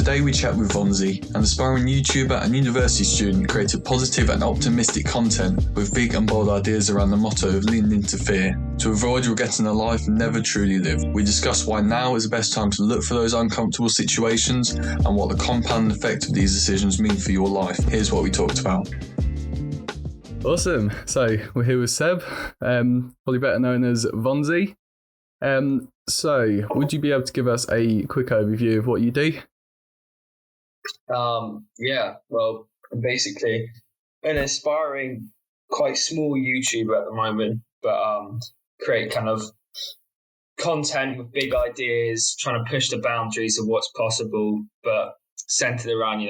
Today we chat with Vonzy, an aspiring YouTuber and university student created positive and optimistic content with big and bold ideas around the motto of leaning into fear, to avoid regretting a life never truly lived. We discuss why now is the best time to look for those uncomfortable situations and what the compound effect of these decisions mean for your life. Here's what we talked about. Awesome. So we're here with Seb, probably better known as Vonzy. So would you be able to give us a quick overview of what you do? Well, I'm basically an aspiring, quite small YouTuber at the moment, but create kind of content with big ideas, trying to push the boundaries of what's possible, but centered around,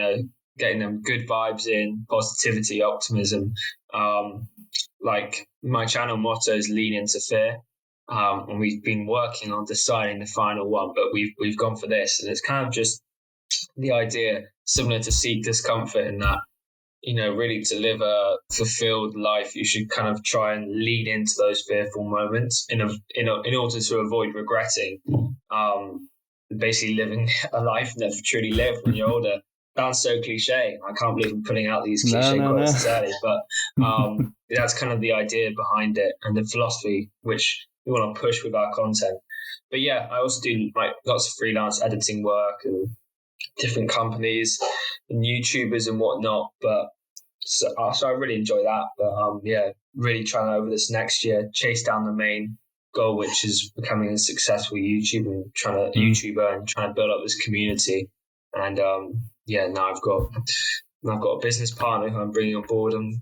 getting them good vibes in, positivity, optimism. Like my channel motto is lean into fear. And we've been working on deciding the final one, but we've gone for this. And it's kind of just the idea, similar to seek discomfort, in that, really to live a fulfilled life, you should kind of try and lean into those fearful moments in order to avoid regretting, basically living a life never truly lived when you're older. Sounds so cliche. I can't believe I'm putting out these cliche quotes this early, but that's kind of the idea behind it and the philosophy which we want to push with our content. But yeah, I also do like lots of freelance editing work and different companies and YouTubers and whatnot. But so I really enjoy that. But really trying over this next year chase down the main goal, which is becoming a successful YouTuber and trying to build up this community. And now I've got a business partner who I'm bringing on board, and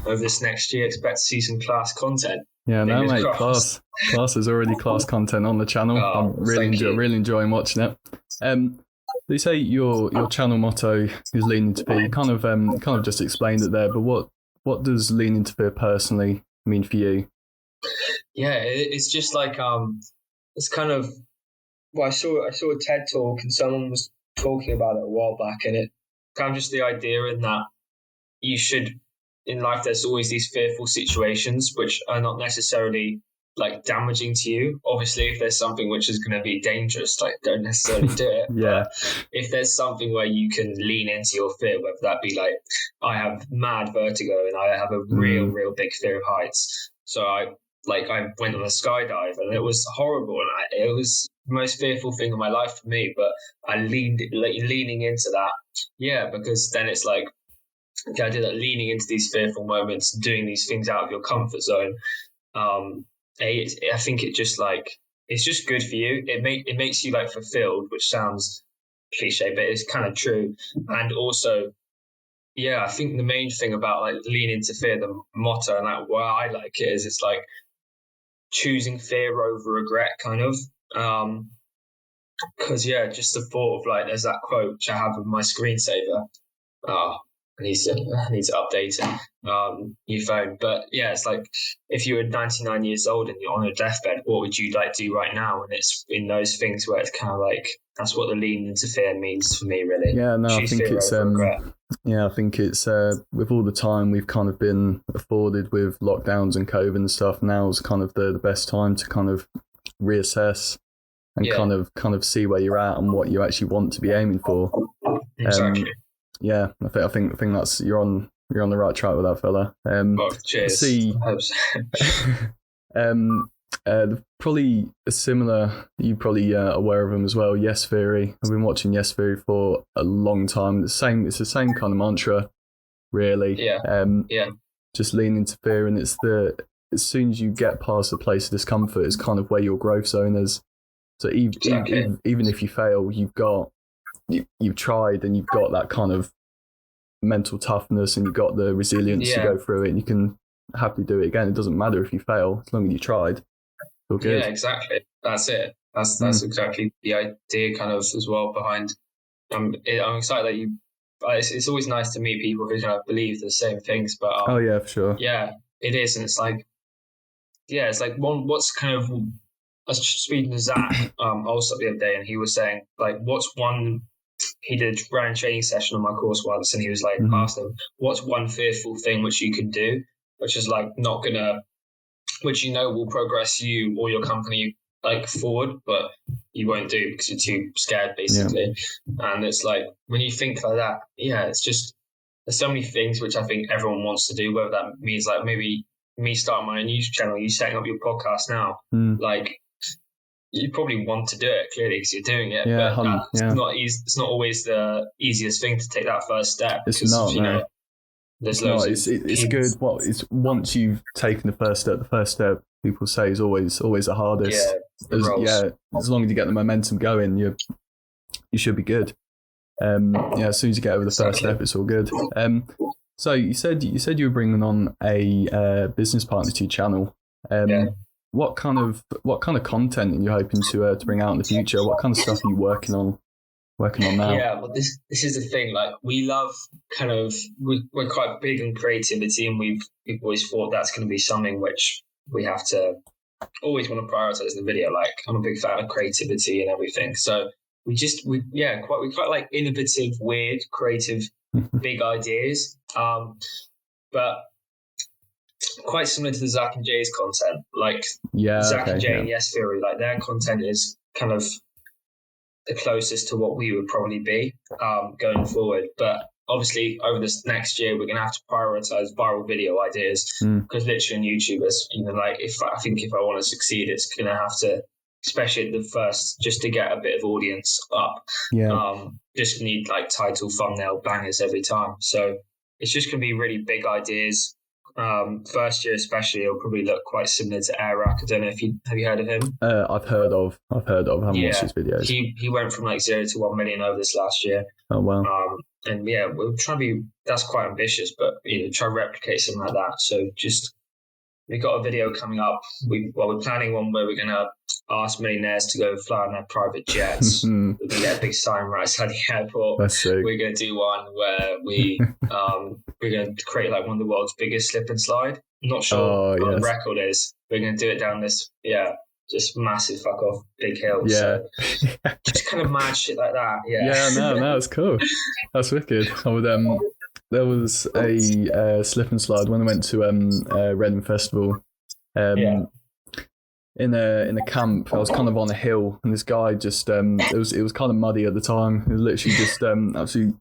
over this next year expect to see some class content. Yeah, no, mate, class is already class content on the channel. I'm really enjoying watching it. They say your channel motto is lean into fear. You kind of just explained it there, but what does lean into fear personally mean for you? Yeah, it's just like it's kind of. Well, I saw a TED talk and someone was talking about it a while back, and it kind of just the idea in that you should, in life, there's always these fearful situations which are not necessarily like damaging to you. Obviously, if there's something which is going to be dangerous, like don't necessarily do it. Yeah. But if there's something where you can lean into your fear, whether that be like, I have mad vertigo and I have a real big fear of heights. So I went on a skydive and it was horrible, and it was the most fearful thing in my life for me. But I leaning into that, because then it's like the idea that leaning into these fearful moments, doing these things out of your comfort zone. I think it just it's just good for you. It makes you like fulfilled, which sounds cliche, but it's kind of true. And also, I think the main thing about like lean into fear, the motto, and like why I like it is it's like choosing fear over regret, kind of. Because just the thought of like there's that quote which I have with my screensaver. I need to update it. New phone, but it's like if you were 99 years old and you're on your deathbed, what would you like to do right now? And it's in those things where it's kind of like that's what the lean into fear means for me, really. Yeah, no, I think it's with all the time we've kind of been afforded with lockdowns and COVID and stuff. Now's kind of the best time to kind of reassess and kind of see where you're at and what you actually want to be aiming for. Exactly. I think that's you're on the right track with that, fella. Cheers. Probably a similar. You probably aware of them as well. Yes Theory. I've been watching Yes Theory for a long time. It's the same kind of mantra, really. Just lean into fear, and it's as soon as you get past the place of discomfort, it's kind of where your growth zone is. So even if you fail, you've tried and you've got that kind of mental toughness and you've got the resilience to go through it, and you can happily do it again. It doesn't matter if you fail, as long as you tried. Feel good. Yeah, exactly. That's it. That's exactly the idea kind of as well behind. I'm excited that it's always nice to meet people who kind of believe the same things, but for sure. Yeah, it is. And it's like, it's like what's kind of, I was speaking to Zach also the other day, and he was saying like, he did a running training session on my course once, and he was like, asked him, what's one fearful thing which you can do, which is like not gonna, which will progress you or your company like forward, but you won't do because you're too scared, basically. Yeah. And it's like, when you think like that, it's just, there's so many things which I think everyone wants to do, whether that means like maybe me starting my own YouTube channel, you setting up your podcast now, like you probably want to do it clearly because you're doing it, but it's not easy. It's not always the easiest thing to take that first step. It's not, no. There's it's good. It's once you've taken the first step, people say is always the hardest. As long as you get the momentum going, you should be good. As soon as you get over the first step, it's all good. So you said you were bringing on a business partner to your channel. What kind of content are you hoping to bring out in the future? What kind of stuff are you working on now? Yeah, well, this is the thing. Like, we love we're quite big on creativity, and we've always thought that's going to be something which we have to always want to prioritize in the video. Like, I'm a big fan of creativity and everything, so we quite like innovative, weird, creative, big ideas. But quite similar to the Zach and Jay's content. Like, Zach and Jay and Yes Theory, like their content is kind of the closest to what we would probably be going forward. But obviously, over this next year, we're going to have to prioritize viral video ideas, because literally on YouTube, like, if I want to succeed, it's going to have to, especially at the first, just to get a bit of audience up. Just need like title, thumbnail, bangers every time. So it's just going to be really big ideas. First year especially, it'll probably look quite similar to Airrack. I don't know if have you heard of him? I've heard of. I haven't watched his videos. He went from like 0 to 1 million over this last year. Oh wow. And we'll try to be. That's quite ambitious, but try to replicate something like that. So we got a video coming up. We're planning one where we're gonna ask millionaires to go fly on their private jets. We're gonna get a big sign right outside the airport. That's sick. We're gonna do one where we're gonna create like one of the world's biggest slip and slide. I'm not sure what the record is. We're gonna do it down this just massive fuck off big hill. So just kind of mad shit like that. No, it's cool. That's wicked. I would There was a slip and slide when I went to Reading Festival. In a camp, I was kind of on a hill, and this guy just it was kind of muddy at the time. He was literally just absolutely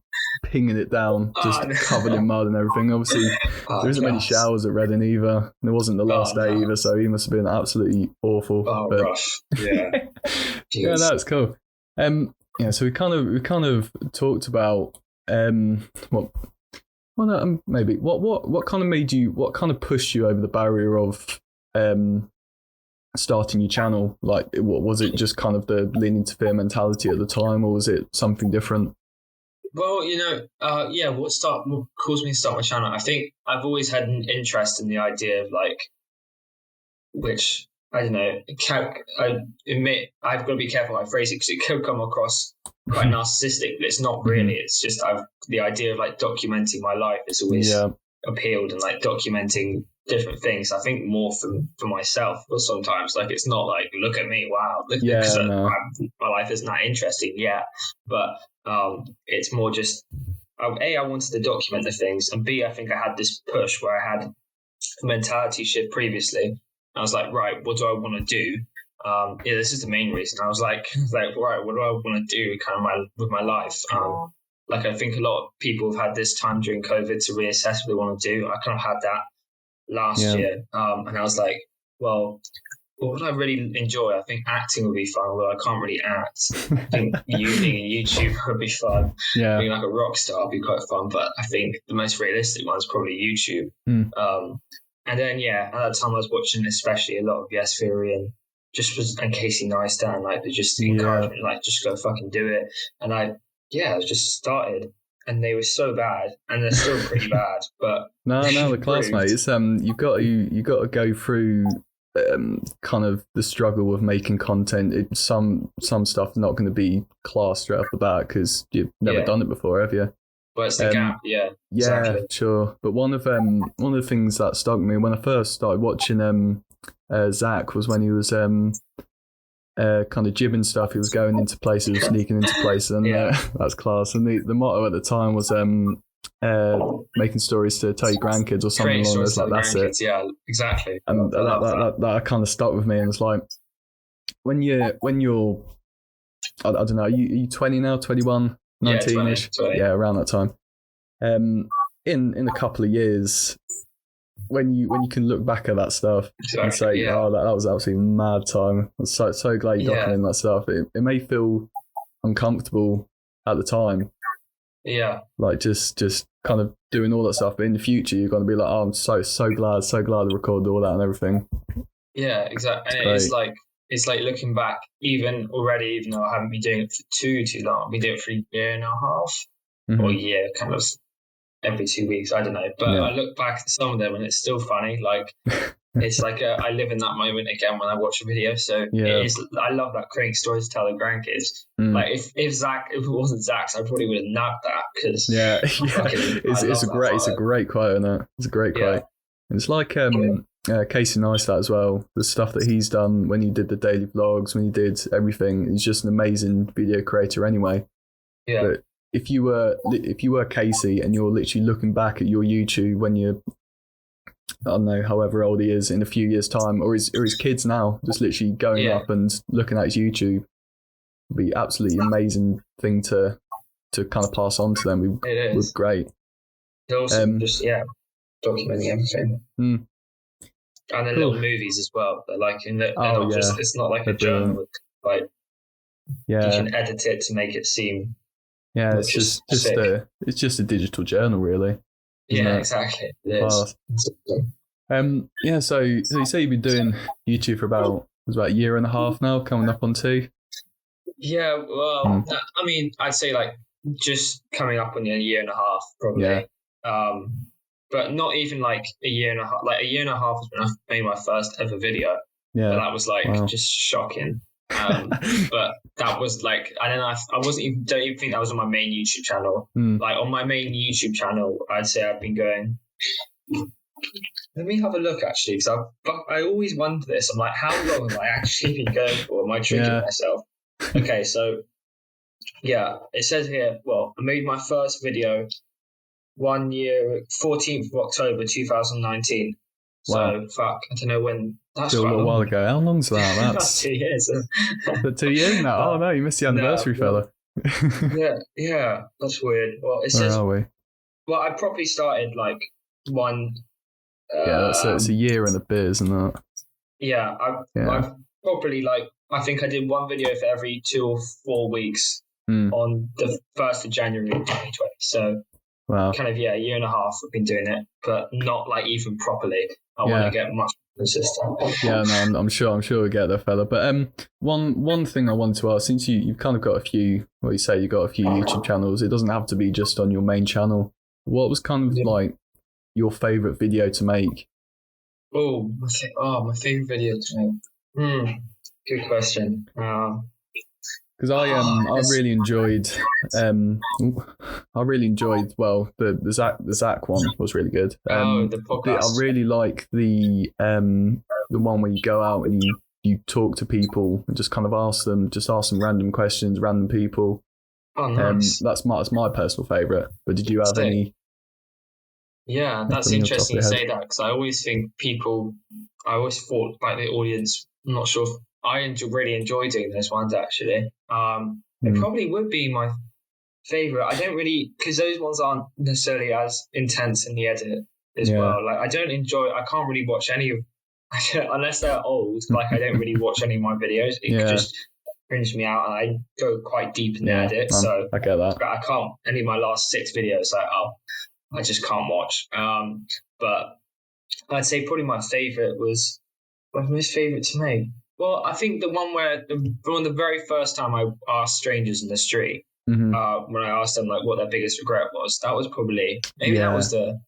pinging it down, just covered in mud and everything. Obviously, there isn't many showers at Reading either. And it wasn't the last day either, so he must have been absolutely awful. Rough. Yeah. That's cool. So we kind of talked about maybe what kind of pushed you over the barrier of starting your channel? Like, what was it? Just kind of the leaning to fear mentality at the time, or was it something different? Well, what caused me to start my channel? I think I've always had an interest in the idea of like, which I don't know. I admit I've got to be careful how I phrase it, because it could come across quite narcissistic, but it's not really. It's just the idea of like documenting my life has always appealed, and like documenting different things. I think more for myself, but sometimes like it's not like, look at me, wow, my life isn't that interesting yet. But it's more just A, I wanted to document the things, and B, I think I had this push where I had a mentality shift previously. I was like, right, what do I want to do? This is the main reason. I was like, right, what do I want to do kind of with my life? Like, I think a lot of people have had this time during COVID to reassess what they want to do. I kind of had that last year. And I was like, well, what would I really enjoy? I think acting would be fun, although I can't really act. I think being a YouTuber would be fun. Being like a rock star would be quite fun. But I think the most realistic one is probably YouTube. And then, at that time I was watching especially a lot of Yes Theory and Casey Neistat, like they just encouraged me, like, just go fucking do it. And I just started, and they were so bad, and they're still pretty bad. But no, the classmate, it's you got to go through kind of the struggle of making content. Some stuff not going to be classed straight off the bat because you've never done it before, have you? But it's the gap, exactly. Sure. But one of the things that stuck me when I first started watching Zach was when he was kind of jibbing stuff. He was going into places, sneaking into places, and that's class. And the motto at the time was making stories to tell your grandkids or something along those lines. That's it. Yeah, exactly. And that kind of stuck with me, and it's like, when you're I don't know, are you 20 now, 21, 19ish? Yeah, 20. Yeah, around that time. In a couple of years, when you can look back at that stuff and say, oh, that was absolutely mad time. I'm so glad you documented that stuff. It may feel uncomfortable at the time. Yeah. Like just kind of doing all that stuff, but in the future you're going to be like, oh, I'm so glad I recorded all that and everything. Yeah, exactly. And it's like looking back, even though I haven't been doing it for too long, I've been doing it for a year and a half or a year, kind of every 2 weeks. I don't know, but I look back at some of them and it's still funny. Like it's like I live in that moment again when I watch a video. So it is. I love that creating stories to tell the grandkids. Like if it wasn't Zach's, I probably would have nabbed that because it's a great quote, isn't it? It's a great quote. And it's like Casey Neistat as well. The stuff that he's done when he did the daily vlogs, when he did everything, he's just an amazing video creator anyway. Yeah. But if you were Casey and you're literally looking back at your YouTube when you're, I don't know, however old he is in a few years' time, or his kids now, just literally going up and looking at his YouTube, would be absolutely amazing thing to kind of pass on to them. It was great. It's also documenting everything. And then little movies as well. They're like it's not like a journal. Like you can edit it to make it seem. Yeah, it's just a digital journal, really. Yeah, exactly. It is. So you say you've been doing YouTube for about a year and a half now, coming up on 2. Yeah, well, I mean, I'd say like just coming up on a year and a half, probably. Yeah. But not even like a year and a half. Like a year and a half was when I made my first ever video. Yeah. But that was like just shocking. But that was like, I don't know, don't even think that was on my main YouTube channel. Like on my main YouTube channel, I'd say I've been going, let me have a look actually, because I always wonder this. I'm like, how long have I actually been going for? Am I tricking myself? Okay, so it says here, well, I made my first video 1 year, 14th of October 2019. So fuck, I don't know when. That's still a little while ago. How long's that? That's 2 years. 2 years now. Oh no, you missed the anniversary, fella. yeah, that's weird. Well, it says. Where are we? Well, I probably started like one. It's a year and a bit, isn't it? Yeah, I've probably I think I did one video for every 2 or 4 weeks on the 1st of January 2020. So. Wow. Kind of, a year and a half I've been doing it, but not like even properly. I want to get much more consistent. Yeah, no, I'm sure we'll get there, fella. But one thing I wanted to ask, since you've kind of got a few, you've got a few YouTube channels, it doesn't have to be just on your main channel. What was kind of like your favourite video to make? My favourite video to make? Good question. Because I really enjoyed the Zach one was really good. The podcast. I really like the one where you go out and you talk to people and just kind of ask them random questions, random people. Oh, nice. That's my personal favourite. But did you have any? Yeah, that's interesting you say that, because I always thought like the audience. I'm not sure if I really enjoy doing those ones actually. It probably would be my favorite. I don't really, because those ones aren't necessarily as intense in the edit as well. Like I can't really watch any of, unless they're old. Like I don't really watch any of my videos. It could just cringe me out, and I go quite deep in the edit. So I get that. But I can't. Any of my last 6 videos, I just can't watch. But I'd say probably my favorite was my most favorite to make. Well, I think the one where the very first time I asked strangers in the street, when I asked them like what their biggest regret was, that was probably that was the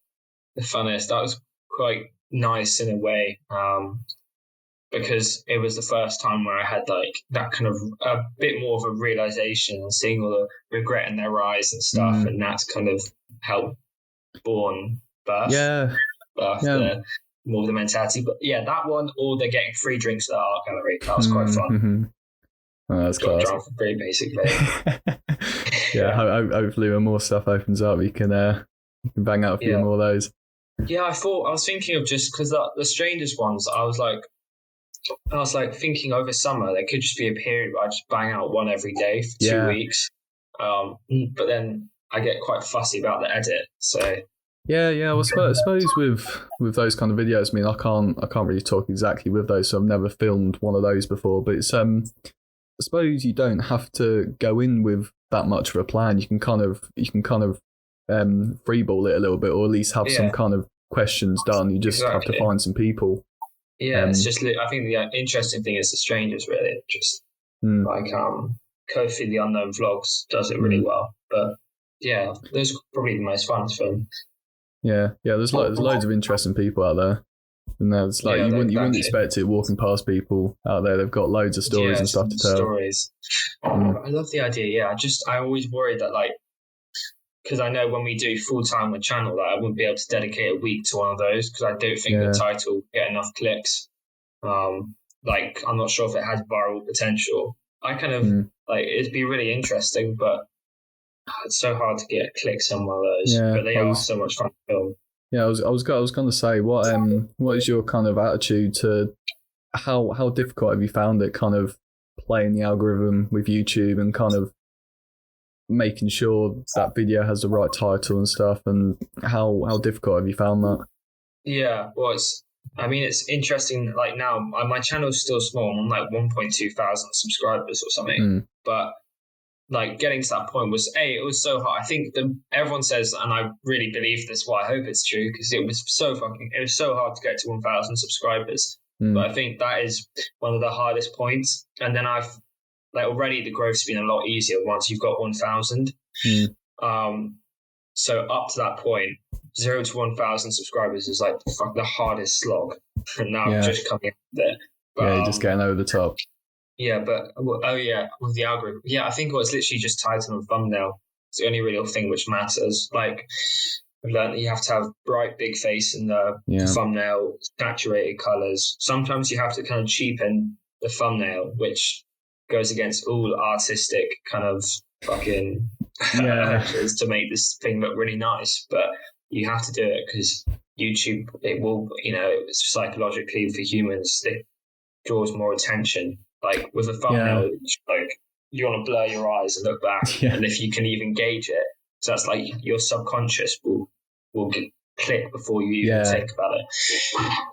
funnest. That was quite nice in a way, because it was the first time where I had like that kind of a bit more of a realization and seeing all the regret in their eyes and stuff, and that's kind of helped birth more of the mentality. But that one, or they're getting free drinks at the art gallery. That was quite fun. Oh, that's class. Drunk for free, basically. Hopefully when more stuff opens up, you can bang out a few more of those. Yeah, I was thinking of, just because the strangest ones, I was like, I was like thinking over summer there could just be a period where I just bang out one every day for 2 weeks. But then I get quite fussy about the edit. So yeah. Well, I suppose with those kind of videos, I mean, I can't really talk exactly with those, so I've never filmed one of those before. But it's I suppose you don't have to go in with that much of a plan. You can kind of freeball it a little bit, or at least have some kind of questions done. You just have to find some people. Yeah, it's just, I think the interesting thing is the strangers, really. Just like Kofi the Unknown Vlogs does it really well. But yeah, those are probably the most fun to film. Yeah, there's loads of interesting people out there. And there's like you wouldn't expect it walking past people out there. They've got loads of stories and stuff to tell. Stories. I love the idea. Yeah, I always worry that because I know when we do full time with channel, I wouldn't be able to dedicate a week to one of those because I don't think the title will get enough clicks. I'm not sure if it has viral potential. I kind of it'd be really interesting, but it's so hard to get clicks on one of those. Yeah, but they are so much fun to film. Yeah, I was going to say, what is your kind of attitude to how difficult have you found it, kind of playing the algorithm with YouTube and kind of making sure that video has the right title and stuff, and how difficult have you found that? Yeah, well, it's interesting. Like now, my channel's still small. I'm on like 1.2 thousand subscribers or something, but like getting to that point it was so hard. I think everyone says, and I really believe this. Well, I hope it's true because it was so hard to get to 1,000 subscribers. But I think that is one of the hardest points. And then already the growth's been a lot easier once you've got 1,000. So up to that point, 0 to 1,000 subscribers is like the hardest slog. And now I'm just coming up there. But, you're just getting over the top. Yeah, but with the algorithm. Yeah, I think it was literally just title and thumbnail. It's the only real thing which matters. Like I've learned that you have to have bright, big face in the thumbnail, saturated colors. Sometimes you have to kind of cheapen the thumbnail, which goes against all artistic kind of fucking urges to make this thing look really nice. But you have to do it because YouTube, it will, psychologically for humans, it draws more attention. Like with a thumbnail, like you want to blur your eyes and look back, and if you can even gauge it, so that's like your subconscious will click before you even think about it.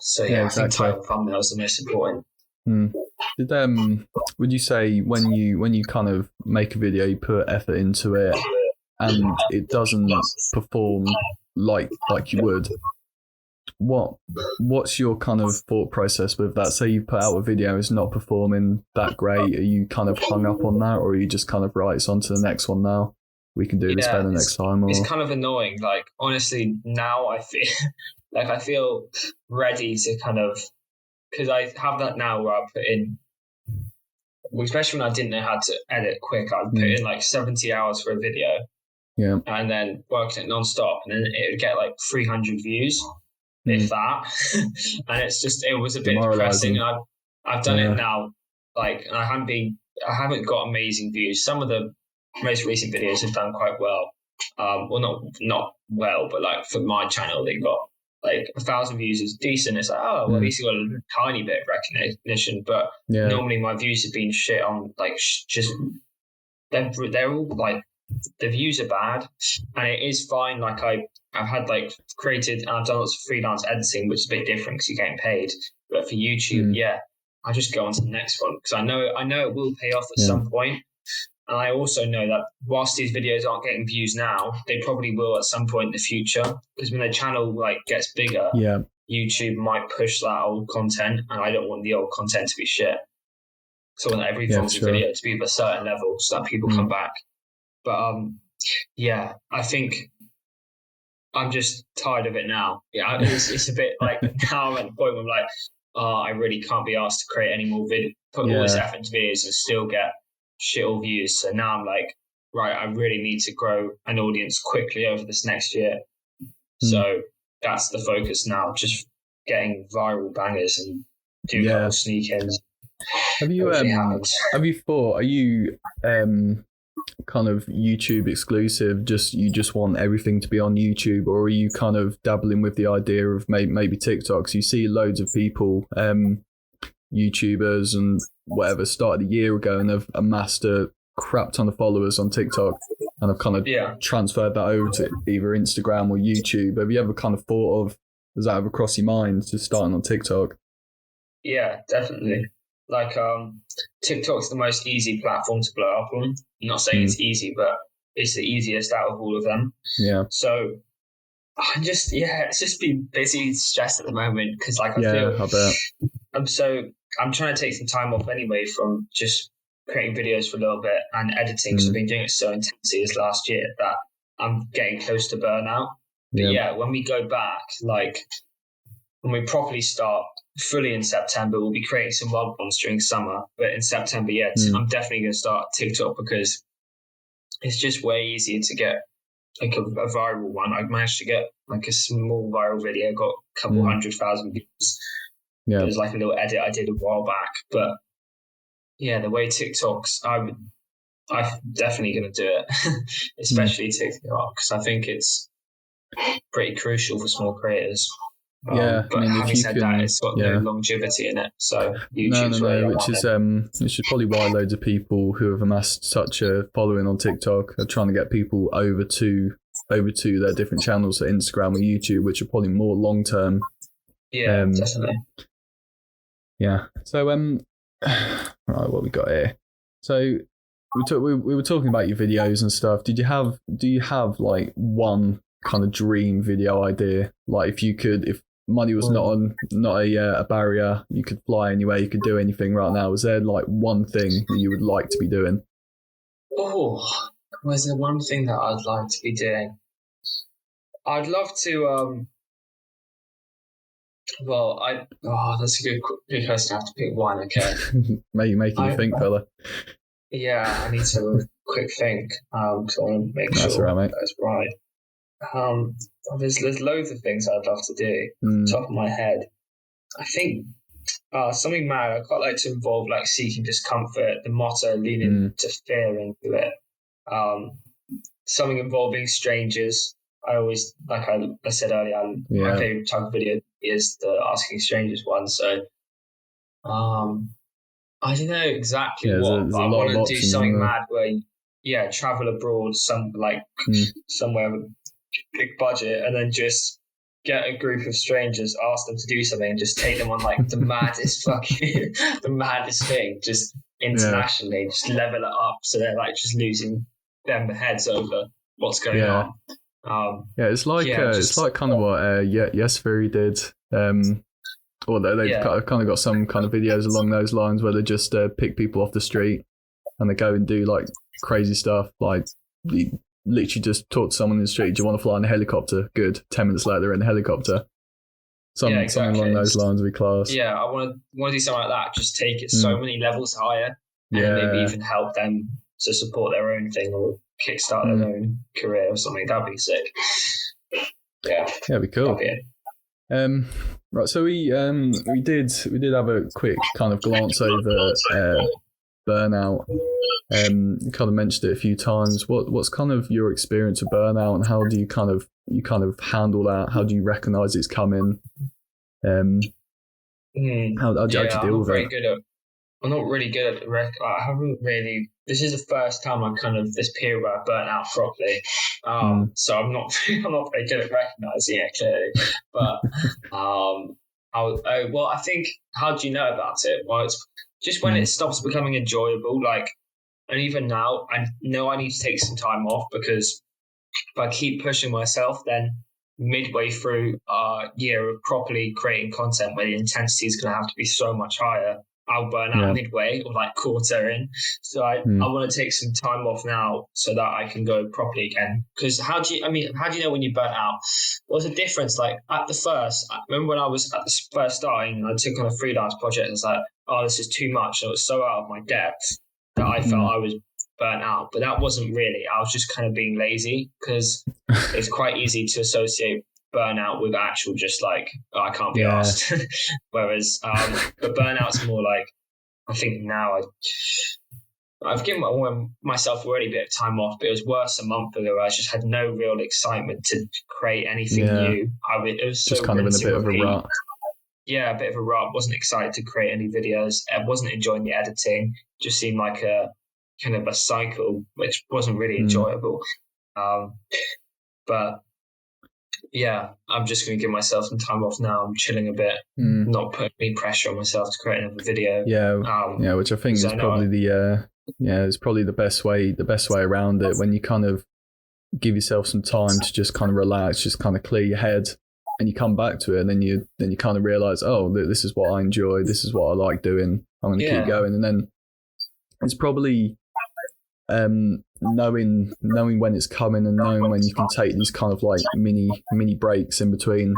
So exactly. I think title thumbnail is the most important. Would you say when you kind of make a video, you put effort into it, and it doesn't perform like you would? What's your kind of thought process with that? Say you put out a video, it's not performing that great. Are you kind of hung up on that, or are you just kind of right, it's on to the next one now? We can do this better next time. Or... It's kind of annoying. Like honestly, now I feel ready to kind of, because I have that now where I put in, especially when I didn't know how to edit quick, I'd put in like 70 hours for a video, and then working it non-stop, and then it would get like 300 views. If that, and it was a bit depressing. And I've done it now, and I haven't got amazing views. Some of the most recent videos have done quite well. Well, not well, but like for my channel, they got like 1,000 views is decent. It's like, at least you got a tiny bit of recognition. But normally my views have been shit on just they're all like the views are bad, and it is fine. Like I've had created, and I've done lots of freelance editing, which is a bit different because you're getting paid. But for YouTube, I just go on to the next one because I know it will pay off at some point. And I also know that whilst these videos aren't getting views now, they probably will at some point in the future. Because when the channel gets bigger, YouTube might push that old content, and I don't want the old content to be shit. So I want every video to be of a certain level so that people come back. But I think I'm just tired of it now. Yeah, it's a bit like now I'm at the point where I'm like, I really can't be asked to create any more put all this effort into videos and still get shit all views. So now I'm like, right, I really need to grow an audience quickly over this next year. So that's the focus now, just getting viral bangers and do a couple of sneak-ins. Have you thought, are you kind of YouTube exclusive, you just want everything to be on YouTube, or are you kind of dabbling with the idea of maybe TikToks? You see loads of people YouTubers and whatever started a year ago and have amassed a crap ton of followers on TikTok and have kind of transferred that over to either Instagram or YouTube. Have you ever kind of thought of, does that ever cross your mind, just starting on TikTok? Yeah, definitely. Like, TikTok's the most easy platform to blow up on. I'm not saying it's easy, but it's the easiest out of all of them. Yeah. So it's just been busy, stressed at the moment because, like, I bet. I'm trying to take some time off anyway from just creating videos for a little bit and editing. So I've been doing it so intensely this last year that I'm getting close to burnout. But when we go back, like when we properly start fully in September, we'll be creating some wild ones during summer. But in September, I'm definitely going to start TikTok because it's just way easier to get like a viral one. I managed to get like a small viral video, got a couple 100,000 views. Yeah. It was like a little edit I did a while back. But yeah, the way TikTok's, I'm definitely going to do it, especially TikTok, because I think it's pretty crucial for small creators. But having said that, it's got no longevity in it. So YouTube's which is probably why loads of people who have amassed such a following on TikTok are trying to get people over to their different channels, so Instagram or YouTube, which are probably more long term. Yeah, definitely. Yeah. So right, what we got here? So we were talking about your videos and stuff. Do you have like one kind of dream video idea? Like if money was not a barrier, you could fly anywhere, you could do anything right now. Was there like one thing that you would like to be doing? Oh, was there one thing that I'd like to be doing? I'd love to. That's a good question. I have to pick one. Okay, making you think, fella. Yeah, I need to have a quick think. So I want to make that's sure right, mate. that's right. There's loads of things I'd love to do. Top of my head, I think something mad. I'd quite like to involve like seeking discomfort, the motto, leaning to fear into it. Something involving strangers. I always, like I said earlier, my favorite type of video is the asking strangers one. So, I don't know exactly what, but I want to do something mad where, travel abroad, somewhere with a big budget, and then just get a group of strangers, ask them to do something, and just take them on like the maddest the maddest thing, just internationally, just level it up so they're like just losing their heads over what's going on. It's like kind of what Yes Theory did. Or they've kind of got some kind of videos along those lines where they just pick people off the street and they go and do like crazy stuff. Like you literally just talk to someone in the street. Do you want to fly in a helicopter? Good. 10 minutes later, they're in a helicopter. Something along those lines would be class. Yeah, I want to do something like that. Just take it so many levels higher, and maybe even help them to support their own thing or kickstart their own career or something. That'd be sick. Yeah, that'd be cool. Right, so we did have a quick kind of glance over burnout. You kind of mentioned it a few times. What's kind of your experience of burnout, and how do you kind of handle that? How do you recognise it's coming? How do you actually deal with it? I'm not really good at the I haven't really. This is the first time I'm kind of this period where I burnt out properly. So I'm not very good at recognising it clearly. But I think, how do you know about it? Well, it's just when it stops becoming enjoyable. Like, and even now, I know I need to take some time off, because if I keep pushing myself, then midway through a year of properly creating content where the intensity is going to have to be so much higher, I'll burn out midway or like quarter in. So I want to take some time off now so that I can go properly again. Because how do you know when you burn out? What's the difference? Like at the first, I remember when I was at the first starting, I took on a freelance project. I was like, oh, this is too much. And it was so out of my depth that I felt I was burnt out. But that wasn't really. I was just kind of being lazy, because it's quite easy to associate burnout with actual just like, oh, I can't be asked. Whereas but burnout's more like, I think now I've given myself already a bit of time off, but it was worse a month ago. I just had no real excitement to create anything new. It was so just kind of in a bit of a rut. a bit of a rut. Wasn't excited to create any videos. I wasn't enjoying the editing. Just seemed like a kind of a cycle, which wasn't really enjoyable. But yeah, I'm just going to give myself some time off now. I'm chilling a bit, not putting any pressure on myself to create another video. Yeah, which I think is probably it's probably the best way around it, when you kind of give yourself some time to just kind of relax, just kind of clear your head, and you come back to it, and then you kind of realize, oh, this is what I enjoy, this is what I like doing, I'm going to keep going. And then it's probably knowing when it's coming, and knowing when you can take these kind of like mini breaks in between,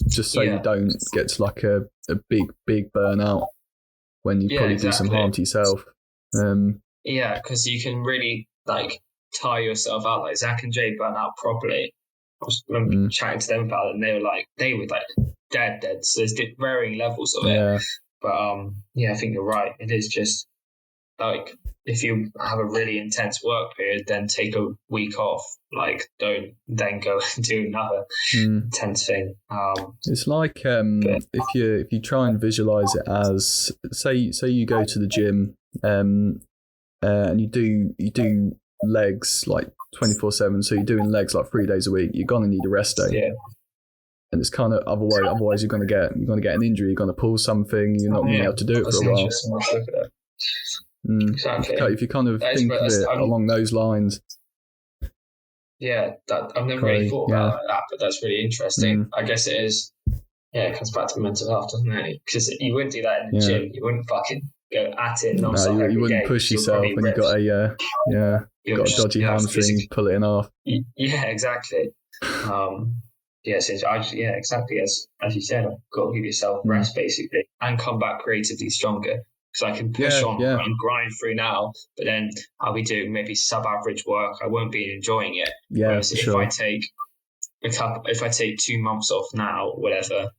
just so you don't get to like a big burnout when you probably do some harm to yourself. Because you can really like tire yourself out. Like Zach and Jay burn out properly. I was chatting to them about it, and they were dead. So there's varying levels of it. But I think you're right. It is just like, if you have a really intense work period, then take a week off. Like, don't then go and do another intense thing. It's like if you try and visualize it as, say you go to the gym and you do legs like 24/7. So you're doing legs like 3 days a week. You're gonna need a rest day. Yeah. And it's kind of otherwise you're gonna get an injury. You're gonna pull something. You're not gonna be able to do it for a while. Exactly. If you kind of think of it along those lines. Yeah, I've never really thought about that, but that's really interesting. I guess it is. Yeah, it comes back to mental health, doesn't it? Because you wouldn't do that in the gym. You wouldn't fucking go at it non-stop. You wouldn't push yourself when you've got a dodgy hamstring, pull it in half. Yeah, exactly. Exactly. As you said, I've got to give yourself rest basically, and come back creatively stronger. Because I can push on and grind through now, but then I'll be doing maybe sub-average work. I won't be enjoying it. Whereas if I take 2 months off now, whatever,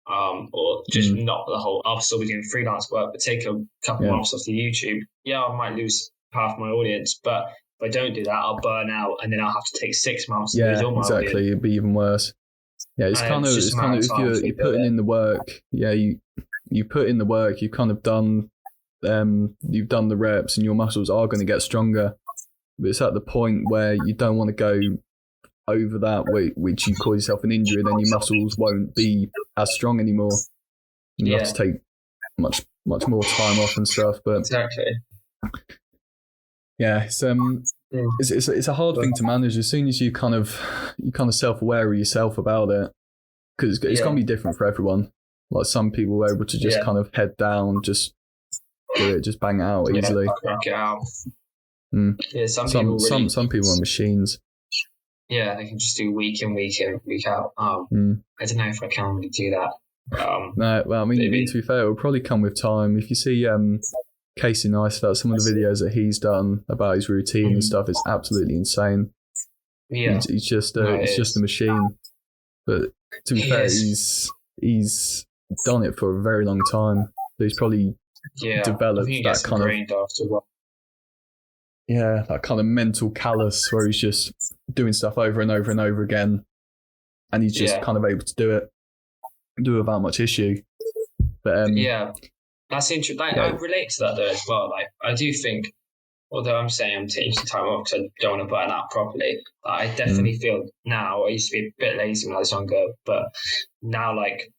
or just not the whole, I'll still be doing freelance work, but take a couple months off the YouTube. Yeah, I might lose half my audience, but if I don't do that, I'll burn out, and then I'll have to take 6 months to lose all my audience. It'd be even worse. Yeah, it's kind of if you're putting in the work. Yeah, you put in the work. You've kind of done. You've done the reps, and your muscles are going to get stronger. But it's at the point where you don't want to go over that, which you cause yourself an injury, then your muscles won't be as strong anymore. You have to take much more time off and stuff. But exactly. Yeah, it's a hard thing to manage. As soon as you kind of self-aware of yourself about it, because it's going to be different for everyone. Like, some people are able to just kind of head down, just do it, just bang it out easily. Knock it out. Yeah, some people are machines. Yeah, they can just do week in, week out. I don't know if I can really do that. No, well, I mean, to be fair, it will probably come with time. If you see Casey Neistat, some of the videos that he's done about his routine and stuff, it's absolutely insane. Yeah, he's just a machine. But to be fair, he's done it for a very long time. So he's probably developed that kind of that kind of mental callus where he's just doing stuff over and over and over again, and he's just kind of able to do it without much issue. But that's interesting. I relate to that though as well. Like, I do think, although I'm saying I'm taking some time off because I don't want to burn out properly, I definitely feel now, I used to be a bit lazy when I was younger, but now, like,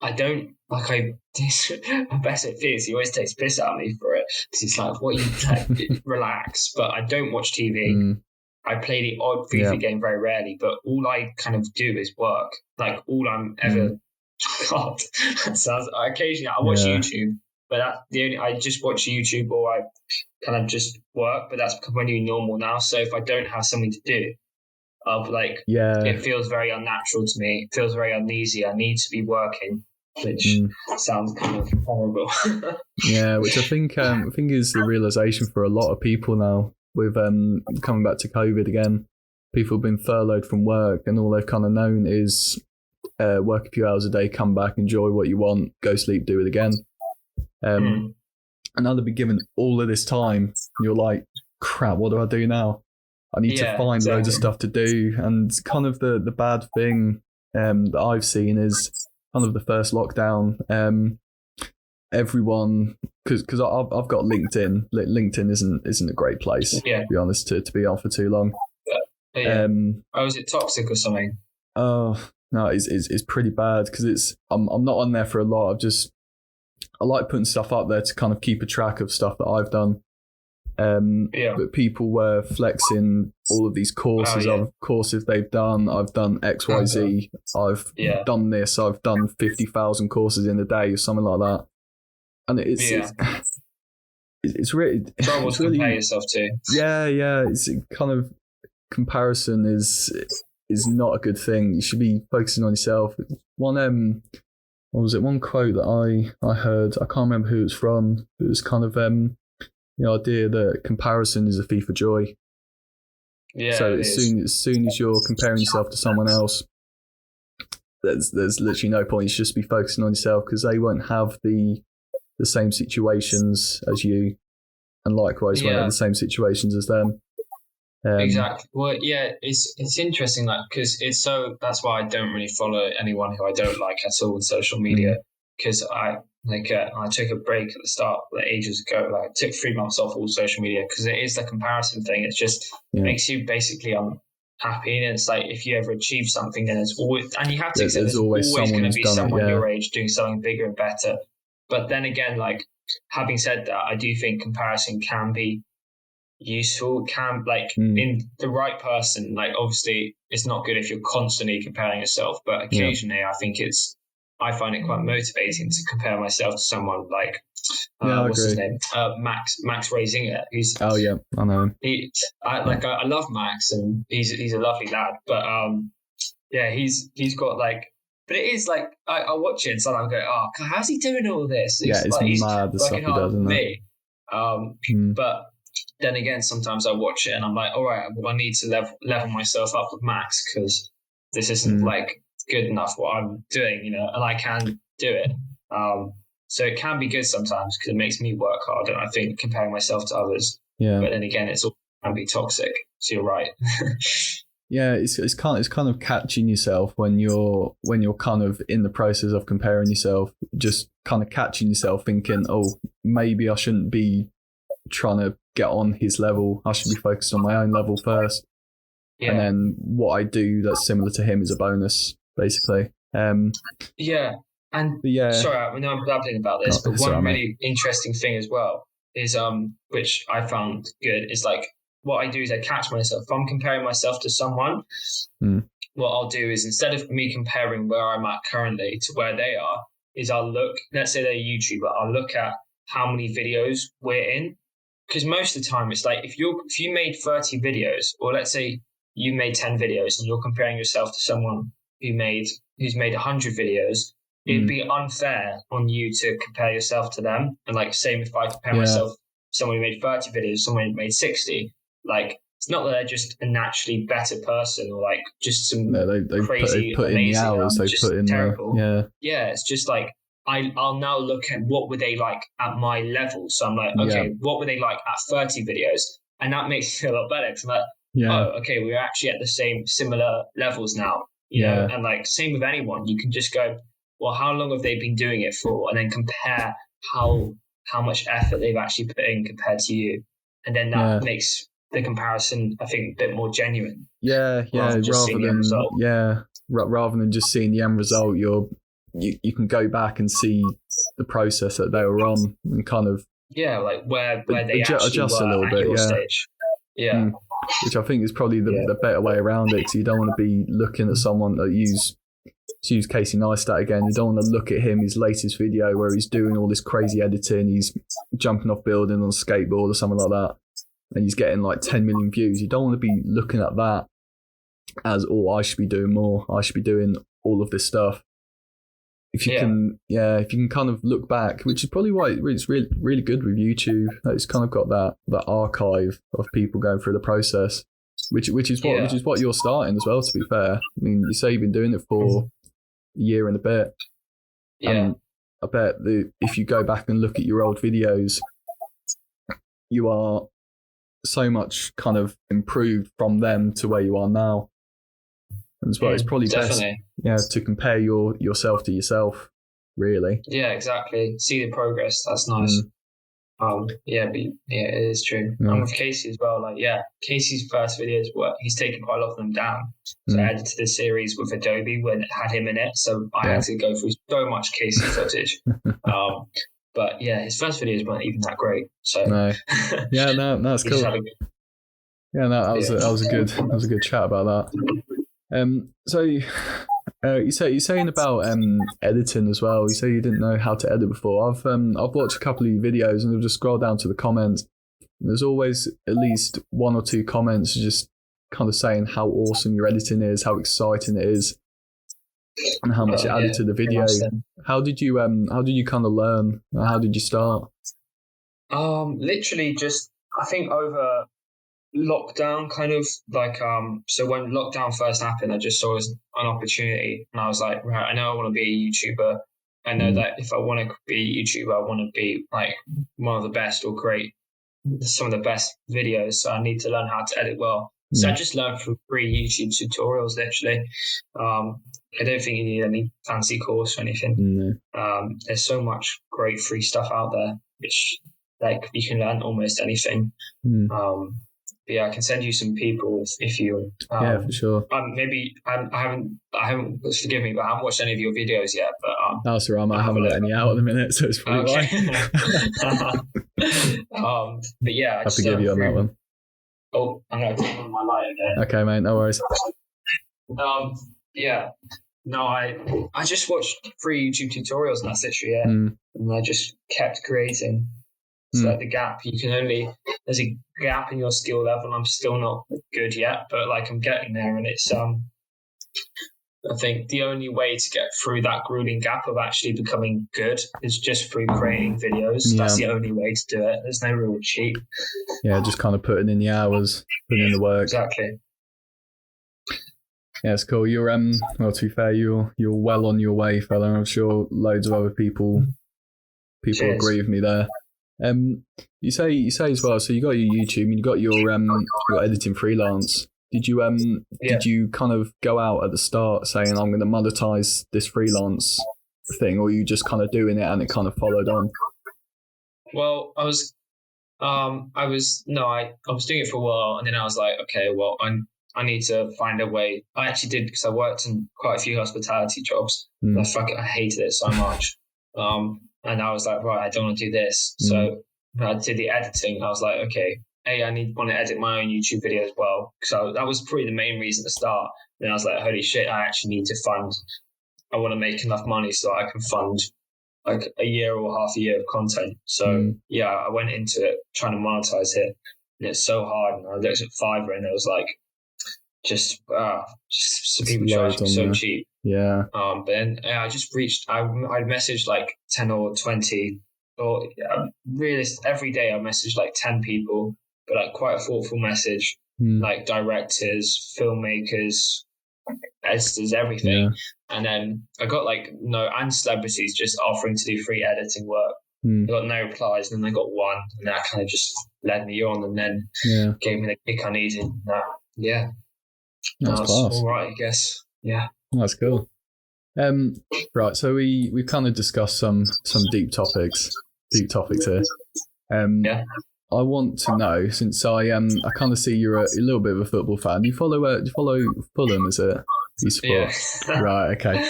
I don't, like, my best mate Felix, he always takes piss out of me for it, because he's like, what you like, relax. But I don't watch TV. I play the odd FIFA game very rarely, but all I kind of do is work. Like, all I'm ever, God, occasionally I watch YouTube, but that's I just watch YouTube, or I kind of just work, but that's become really normal now. So if I don't have something to do, it feels very unnatural to me. It feels very uneasy. I need to be working, which sounds kind of horrible. Which I think is the realization for a lot of people now. With coming back to COVID again, people have been furloughed from work, and all they've kind of known is work a few hours a day, come back, enjoy what you want, go sleep, do it again. And now they've been given all of this time, and you're like, crap, what do I do now? I need to find loads of stuff to do. And kind of the bad thing that I've seen is kind of the first lockdown, everyone, because I've got LinkedIn. LinkedIn isn't a great place, to be honest, to be on for too long. Yeah. Is it toxic or something? Oh no, it's pretty bad because I'm not on there for a lot. I like putting stuff up there to kind of keep a track of stuff that I've done. But people were flexing all of these courses they've done. I've done XYZ. I've done this. I've done 50,000 courses in a day or something like that. And it's really trouble to compare yourself to. Yeah. It's kind of comparison is not a good thing. You should be focusing on yourself. One what was it? One quote that I heard. I can't remember who it's from. It was kind of the idea that comparison is a thief of joy. Yeah. So as soon as you're comparing yourself to someone else, there's literally no point. You should just be focusing on yourself because they won't have the same situations as you, and likewise won't have the same situations as them. Exactly. Well, yeah, it's interesting, like, because that's why I don't really follow anyone who I don't like at all on social media, because I took a break at the start, ages ago. Like, I took 3 months off all social media because it is the comparison thing. It's just makes you basically unhappy, and it's like if you ever achieve something, then it's always, and you have to accept there's always going to be someone your age doing something bigger and better. But then again, like, having said that, I do think comparison can be useful, in the right person. Like, obviously it's not good if you're constantly comparing yourself, but occasionally I find it quite motivating to compare myself to someone like what's his name, Max Razinger, who's I know him. I love Max, and he's a lovely lad, but he's got like, but it is like I watch it and sometimes I go, oh God, how's he doing all this? It's like, mad the stuff he does, isn't it? But then again, sometimes I watch it and I'm like, all right, well, I need to level myself up with Max because this isn't like good enough what I'm doing, and I can do it. So it can be good sometimes because it makes me work hard, and I think comparing myself to others. Yeah. But then again, it can be toxic. So you're right. Yeah, it's kind of catching yourself when you're kind of in the process of comparing yourself, just kind of catching yourself thinking, oh, maybe I shouldn't be trying to get on his level. I should be focused on my own level first. Yeah. And then what I do that's similar to him is a bonus, basically. And sorry, I know I'm blabbing about this, but one really interesting thing as well is which I found good is like, what I do is I catch myself. If I'm comparing myself to someone, what I'll do is, instead of me comparing where I'm at currently to where they are, is I'll look, let's say they're a YouTuber, I'll look at how many videos we're in. Because most of the time it's like, if you made 30 videos, or let's say you made 10 videos and you're comparing yourself to someone who's made 100 videos, it'd be unfair on you to compare yourself to them. And like, same if I compare myself to someone who made 30 videos, someone who made 60, like, it's not that they're just a naturally better person or like just some crazy, put amazing, in the hours, they put in terrible. Yeah, it's just like, I'll now look at what were they like at my level. So I'm like, okay, what were they like at 30 videos? And that makes me feel a lot better because I'm like, oh, okay, we're actually at the similar levels now. You know? And like, same with anyone, you can just go, well, how long have they been doing it for? And then compare how much effort they've actually put in compared to you. And then that makes the comparison, I think, a bit more genuine. Rather than just seeing the end result, you can go back and see the process that they were on and kind of like where they actually adjust were a little at bit, your stage. Which I think is probably the better way around it, because you don't want to be looking at someone that use Casey Neistat again. You don't want to look at his latest video where he's doing all this crazy editing, he's jumping off building on a skateboard or something like that, and he's getting like 10 million views. You don't want to be looking at that as, oh, I should be doing more, I should be doing all of this stuff. If you can kind of look back, which is probably why it's really, really good with YouTube. It's kind of got that archive of people going through the process, which is what you're starting as well, to be fair. I mean, you say you've been doing it for a year and a bit. And I bet if you go back and look at your old videos, you are so much kind of improved from them to where you are now. And as well, it's probably definitely best, to compare yourself to yourself, really. Yeah, exactly. See the progress. That's nice. It is true. Yeah. And with Casey as well, Casey's first videos he's taken quite a lot of them down. So I edited the series with Adobe when it had him in it. So I had to go through so much Casey footage. But yeah, his first videos weren't even that great. So no, that's cool. That was a good chat about that. So you're saying about editing as well. You say you didn't know how to edit before. I've watched a couple of your videos and I've just scrolled down to the comments. And there's always at least one or two comments just kind of saying how awesome your editing is, how exciting it is, and how much it added to the video. How did you kind of learn? How did you start? Literally just, I think over lockdown, kind of so when lockdown first happened, I just saw it as an opportunity, and I was like, right, I know I want to be a YouTuber. I know that if I want to be a YouTuber, I want to be like one of the best or create some of the best videos. So I need to learn how to edit well. So I just learned from free YouTube tutorials, literally. I don't think you need any fancy course or anything. There's so much great free stuff out there, which you can learn almost anything. I can send you some people if you. For sure. Maybe I haven't. Forgive me, but I haven't watched any of your videos yet. But that's all right. I haven't let any out at the minute, so it's probably fine. But yeah, I forgive you on that one. Oh, I'm gonna turn on my light again. Okay, mate. No worries. No, I just watched free YouTube tutorials and that's literally it. And I just kept creating. It's like the gap. There's a gap in your skill level. I'm still not good yet, but I'm getting there. And it's, I think the only way to get through that grueling gap of actually becoming good is just through creating videos. That's the only way to do it. There's no real cheat. Yeah, just kind of putting in the hours, putting in the work. Exactly. Yeah, it's cool. You're well, to be fair, you're well on your way, fella. I'm sure loads of other people agree with me there. You say as well. So you got your YouTube and you got your editing freelance. Did you kind of go out at the start saying I'm going to monetize this freelance thing, or you just kind of doing it and it kind of followed on? Well, I was doing it for a while, and then I was like, okay, well, I need to find a way. I actually did, because I worked in quite a few hospitality jobs. I hated it so much. And I was like, right, I don't want to do this. So when I did the editing, I was like, okay, I want to edit my own YouTube video as well. So that was probably the main reason to start. And I was like, holy shit, I actually need to I want to make enough money so I can fund like a year or half a year of content. So I went into it trying to monetize it. And it's so hard. And I looked at Fiverr and it was like, just some people charging so cheap. Yeah. But then I just I messaged like 10 or 20, or really every day I messaged like 10 people, but like quite a thoughtful message, like directors, filmmakers, editors, everything. Yeah. And then I got and celebrities just offering to do free editing work. I got no replies, and then I got one, and that kind of just led me on, and then gave me the kick I needed. That's class. All right, I guess. Yeah. That's cool. Right, so we kind of discussed some deep topics here. I want to know, since I kind of see you're a little bit of a football fan. Do you follow Fulham? Is it? You support? Yeah. Right. Okay.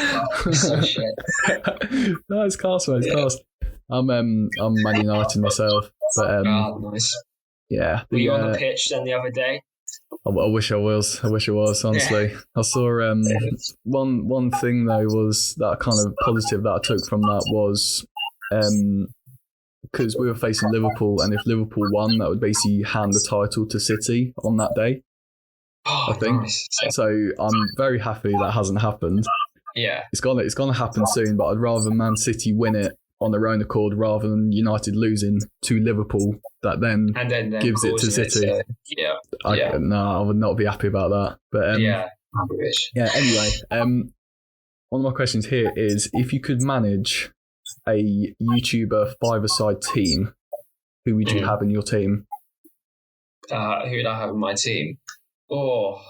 So shit. No, it's class, mate. It's class. I'm Man United myself, but nice. Yeah. Were you on the pitch then the other day? I wish I was, honestly. Yeah. I saw one thing though was that kind of positive that I took from that was because we were facing Liverpool, and if Liverpool won, that would basically hand the title to City on that day. I think. Nice. So I'm very happy that hasn't happened. Yeah. It's gonna happen soon, but I'd rather Man City win it on their own accord rather than United losing to Liverpool that then gives it to City. I would not be happy about that. But anyway, one of my questions here is, if you could manage a YouTuber five-a-side team, who would you have in your team? Who would I have in my team? Oh,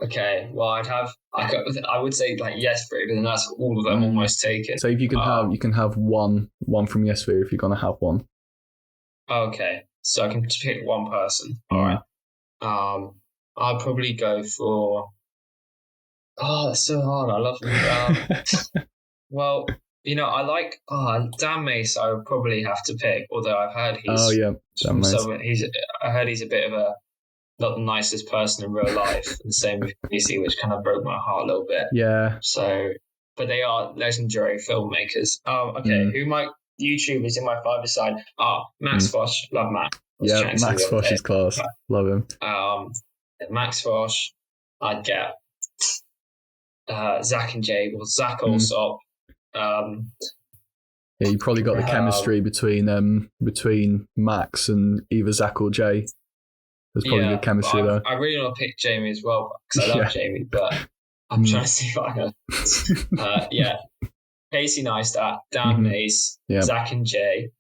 Okay, well, I would say like yes, but then that's all of them almost taken. So if you can have one from Yes Theory if you're gonna have one. Okay, so I can pick one person. All right. I'll probably go for. Oh, that's so hard. I love them. Well, I like Dan Mace. I would probably have to pick, although I've heard he's Dan Mace. I heard he's a bit of a not the nicest person in real life. And the same with PC, which kind of broke my heart a little bit. Yeah. So, but they are legendary filmmakers. Okay, who might YouTubers in my five-a-side? Max Fosh, love Max. Yeah, Max Fosh is class. Love him. Max Fosh, I'd get Zach and Jay, or Zach Allsop. Yeah, you probably got the chemistry between Max and either Zach or Jay. There's probably good chemistry there. I really want to pick Jamie as well because I love Jamie, but I'm trying to see if I can. Casey Neistat, Dan Mace, Zach and Jay,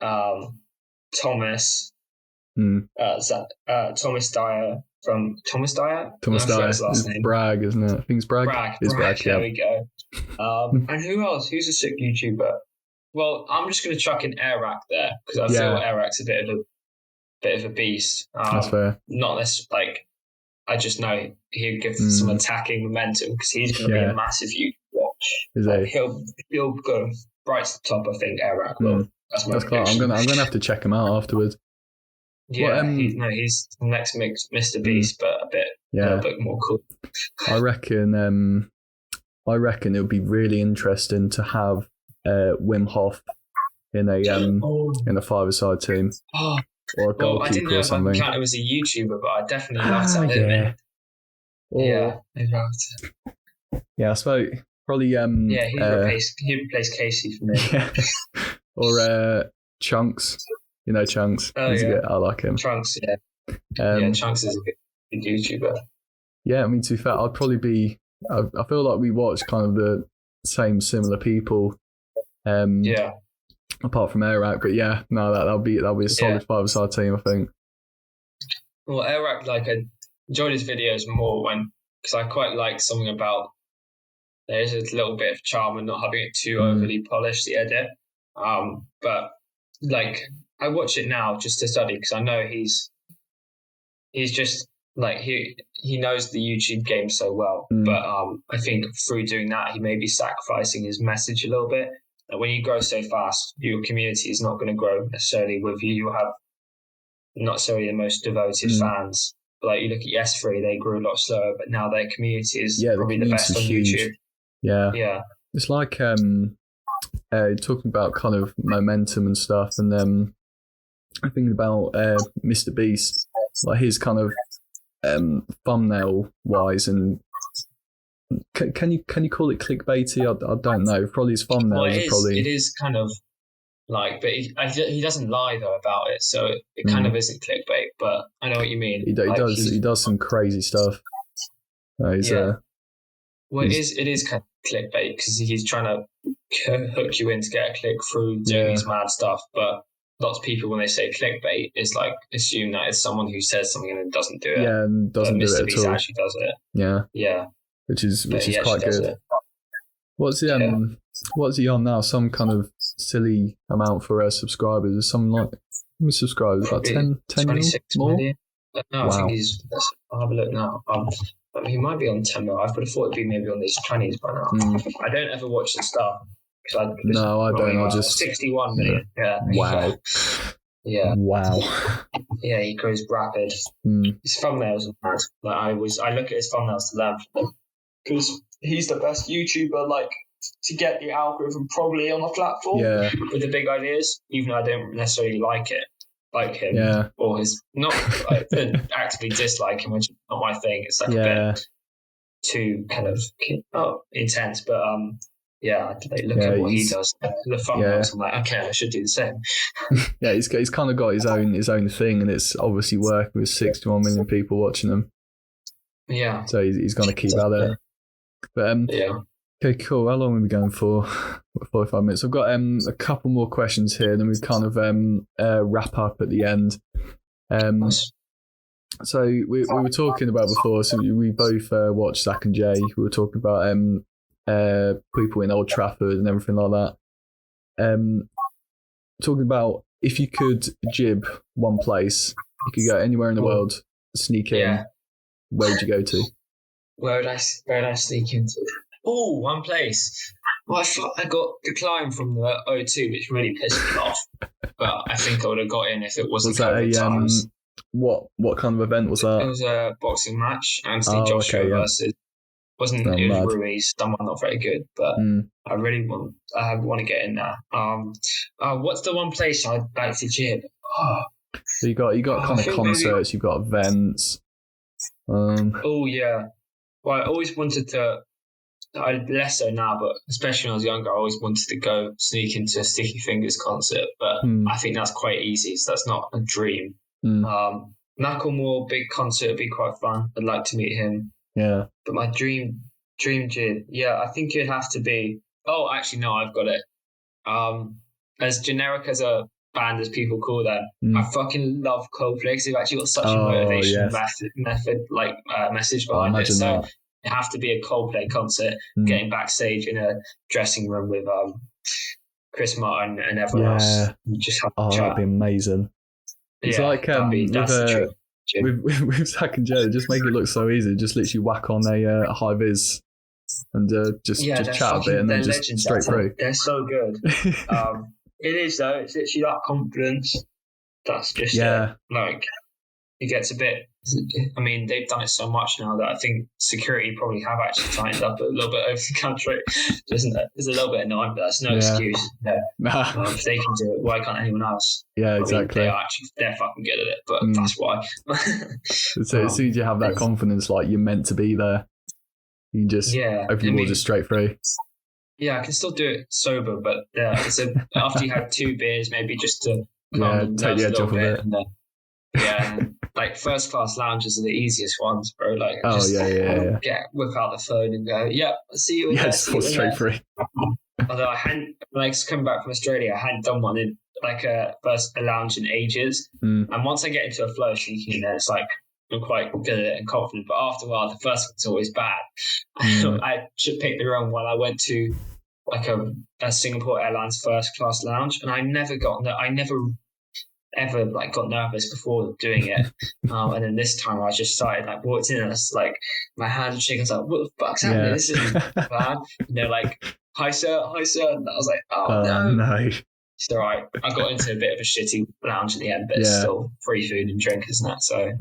Thomas, Thomas Dyer from Thomas Dyer. Thomas Dyer. Last name. Bragg, isn't it? I think it's Bragg. Bragg. There we go. And who else? Who's a sick YouTuber? Well, I'm just going to chuck in Airac there because I feel Airac's a bit of a beast. That's fair. Not this I just know he'll give some attacking momentum because he's going to be a massive YouTube watch. He'll go right to the top. I think Airac will. That's class. I'm gonna have to check him out afterwards. Yeah, he's the next Mr. Beast, but a bit more cool. I reckon it would be really interesting to have Wim Hof in a five-a-side team. Or a goalkeeper I didn't know or something. If I count him as a YouTuber, but I definitely loved that. Yeah, I suppose probably he replaced Casey for me. Yeah. Or Chunks. You know Chunks. I like him. Chunks, Chunks is a good YouTuber. Yeah, I mean, to be fair, I'd probably be. I feel like we watch kind of the same similar people. Apart from Airac, but that'll be a solid five-a-side team, I think. Well, Airac, I enjoyed his videos more because I quite like something about there's a little bit of charm and not having it too overly polished, the edit. But I watch it now just to study because I know he's just he knows the YouTube game so well. But I think through doing that, he may be sacrificing his message a little bit. And when you grow so fast, your community is not going to grow necessarily with you. You have not necessarily the most devoted fans. But you look at Yes3, they grew a lot slower, but now their community is probably the best on YouTube. Yeah. It's like talking about kind of momentum and stuff, and then I think about Mr. Beast, like his kind of thumbnail wise, and can you call it clickbaity? I don't know. Probably his thumbnails it is kind of but he doesn't lie though about it, so it kind of isn't clickbait. But I know what you mean. He does some crazy stuff. It is kind of clickbait because he's trying to hook you in to get a click through doing these mad stuff. But lots of people, when they say clickbait, it's assume that it's someone who says something and then doesn't do it. Yeah, and doesn't do it at all. Actually does it. Yeah. Which is quite good. What's he on now? Some kind of silly amount for subscribers. Some how many subscribers? About 10 26 more? Million? No, wow. I think I'll have a look now. He might be on 10 mil. I would have thought it'd be maybe on these 20s by now. I don't ever watch the stuff. No, I don't. I just 61 million. Yeah. Wow. Yeah. Wow. Yeah, he grows rapid. His thumbnails are mad. I look at his thumbnails to learn from them because he's the best YouTuber. To get the algorithm probably on the platform with the big ideas, even though I don't necessarily like him, or his not actively dislike him, which is not my thing. It's a bit too kind of intense, but look at what he does. The thumbnails, I'm like, okay, I should do the same. He's kind of got his own thing, and it's obviously working with 61 million people watching him. Yeah, so he's going to keep at it. But okay, cool. How long are we going for? 45 minutes. I've got a couple more questions here, then we kind of wrap up at the end. So we were talking about before. So we both watched Zach and Jay. We were talking about people in Old Trafford and everything like that. Talking about if you could jib one place, you could go anywhere in the world, sneak in. Where would you go to? Where would I sneak into? Oh, one place. Well, I got declined from the O2, which really pissed me off. But I think I would have got in if it wasn't COVID times. What kind of event was that? It was a boxing match. Anthony Joshua versus. It was Ruiz, someone not very good, but I really want to get in there. What's the one place I'd like to jib? So you got kind of concerts, you've got events. Oh yeah. Well, I always wanted to. Less so now, but especially when I was younger, I always wanted to go sneak into a Sticky Fingers concert. But I think that's quite easy, so that's not a dream. Macklemore big concert would be quite fun. I'd like to meet him. Yeah. But my dream jib, I think it'd have to be. Oh, actually, no, I've got it. As generic as a band as people call them, I fucking love Coldplay because they've actually got such a motivation message behind it. So it have to be a Coldplay concert, getting backstage in a dressing room with Chris Martin and everyone else. Just have a chat. That'd be amazing. It's like with Zach and Joe, just make it look so easy. Just literally whack on a high vis and just chat a bit and then just straight through. They're so good. It is though. It's literally that confidence. That's just it gets a bit. I mean, they've done it so much now that I think security probably have actually tightened up a little bit over the country, isn't it? It's a little bit annoying, but that's no excuse. If they can do it, why can't anyone else? Yeah, exactly. They're fucking good at it, but that's why. So as soon as you have that confidence, like you're meant to be there, you can just open the door just straight through. Yeah, I can still do it sober, but after you had 2 beers, maybe just to take the edge off a bit. Like first class lounges are the easiest ones, bro. Like, whip out the phone and go, I'll see you in there. Just fall straight through. Although I hadn't, coming back from Australia, I hadn't done one in a lounge in ages. And once I get into a flow sneaking in there, it's like I'm quite good at it and confident. But after a while, the first one's always bad. I should pick the wrong one. I went to a Singapore Airlines first class lounge, and I never ever got nervous before doing it, and then this time I just started walked in and it's my hand was shaking. I was like, what the fuck's happening? This isn't bad. Hi sir, and I was like, no. It's all right. I got into a bit of a shitty lounge in the end, but it's still free food and drink, isn't it? So